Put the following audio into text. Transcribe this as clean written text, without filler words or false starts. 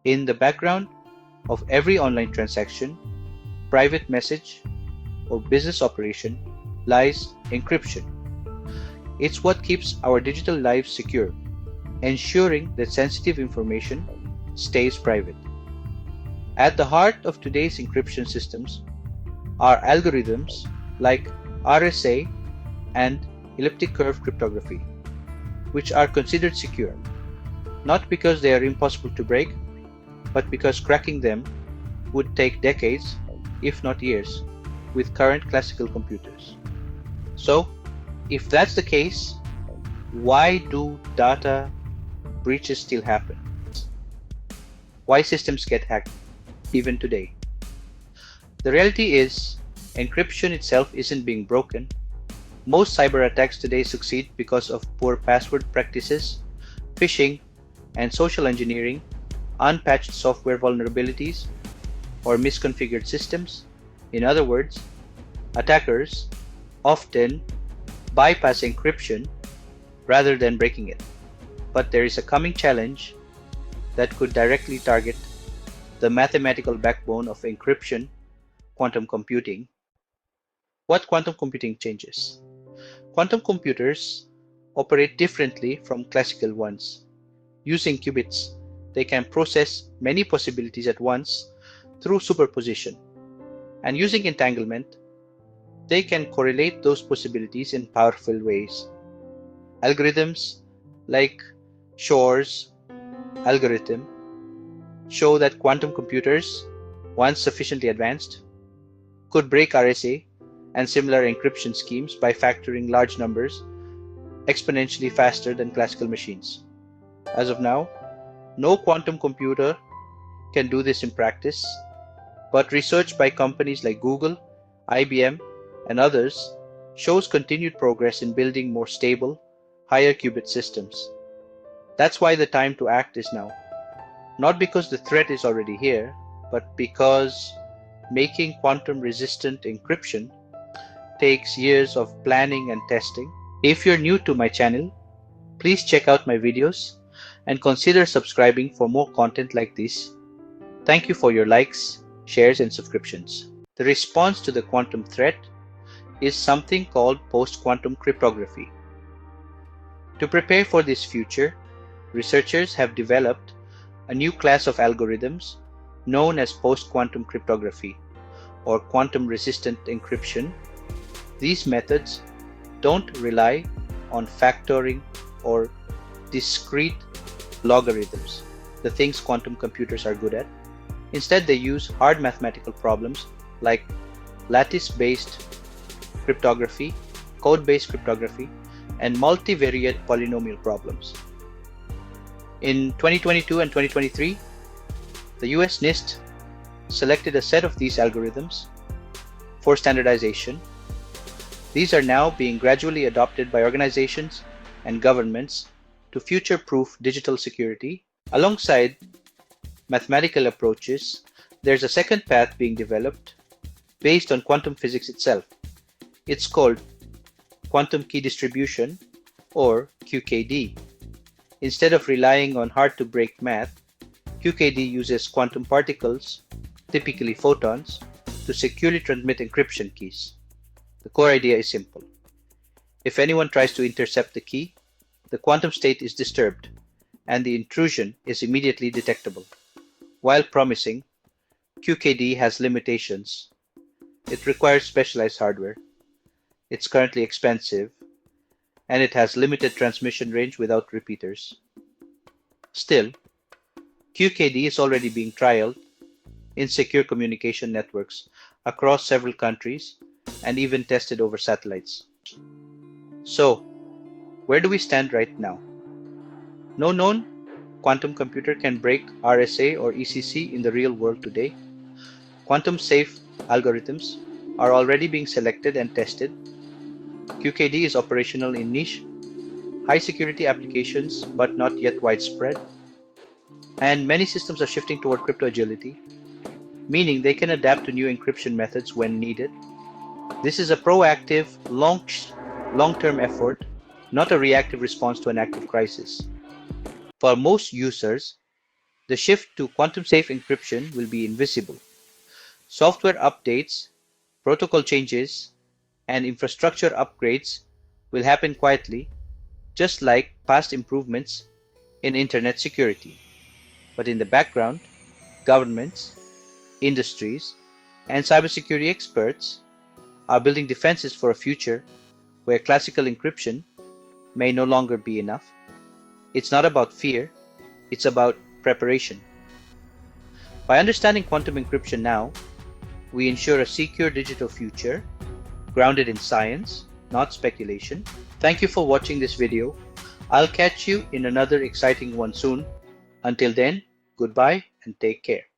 In the background of every online transaction, private message, or business operation lies encryption. It's what keeps our digital lives secure, ensuring that sensitive information stays private. At the heart of today's encryption systems are algorithms like RSA and elliptic curve cryptography, which are considered secure, not because they are impossible to break, but because cracking them would take decades, if not years, with current classical computers. So, if that's the case, why do data breaches still happen? Why systems get hacked even today? The reality is, encryption itself isn't being broken. Most cyber attacks today succeed because of poor password practices, phishing, and social engineering, unpatched software vulnerabilities, or misconfigured systems. In other words, attackers often bypass encryption rather than breaking it. But there is a coming challenge that could directly target the mathematical backbone of encryption: quantum computing. What quantum computing changes? Quantum computers operate differently from classical ones. Using qubits, they can process many possibilities at once through superposition. And using entanglement, they can correlate those possibilities in powerful ways. Algorithms like Shor's algorithm show that quantum computers, once sufficiently advanced, could break RSA and similar encryption schemes by factoring large numbers exponentially faster than classical machines. As of now, no quantum computer can do this in practice, but research by companies like Google, IBM, and others shows continued progress in building more stable, higher qubit systems. That's why the time to act is now. Not because the threat is already here, but because making quantum-resistant encryption takes years of planning and testing. If you're new to my channel, please check out my videos and consider subscribing for more content like this. Thank you for your likes, shares, and subscriptions. The response to the quantum threat is something called post-quantum cryptography. To prepare for this future, researchers have developed a new class of algorithms known as post-quantum cryptography or quantum-resistant encryption. These methods don't rely on factoring or discrete logarithms, the things quantum computers are good at. Instead, they use hard mathematical problems like lattice-based cryptography, code-based cryptography, and multivariate polynomial problems. In 2022 and 2023, the US NIST selected a set of these algorithms for standardization. These are now being gradually adopted by organizations and governments to future-proof digital security. Alongside mathematical approaches, there's a second path being developed based on quantum physics itself. It's called quantum key distribution, or QKD. Instead of relying on hard-to-break math, QKD uses quantum particles, typically photons, to securely transmit encryption keys. The core idea is simple. If anyone tries to intercept the key, the quantum state is disturbed, and the intrusion is immediately detectable. While promising, QKD has limitations. It requires specialized hardware. It's currently expensive, and it has limited transmission range without repeaters. Still, QKD is already being trialed in secure communication networks across several countries and even tested over satellites. So, where do we stand right now? No known quantum computer can break RSA or ECC in the real world today. Quantum-safe algorithms are already being selected and tested. QKD is operational in niche, high-security applications but not yet widespread. And many systems are shifting toward crypto agility, meaning they can adapt to new encryption methods when needed. This is a proactive, long-term effort, not a reactive response to an active crisis. For most users, The shift to quantum-safe encryption will be invisible. Software updates, protocol changes, and infrastructure upgrades will happen quietly, just like past improvements in internet security. But in the background, governments, industries, and cybersecurity experts are building defenses for a future where classical encryption may no longer be enough. It's not about fear, it's about preparation. By understanding quantum encryption now, we ensure a secure digital future grounded in science, not speculation. Thank you for watching this video. I'll catch you in another exciting one soon. Until then, goodbye and take care.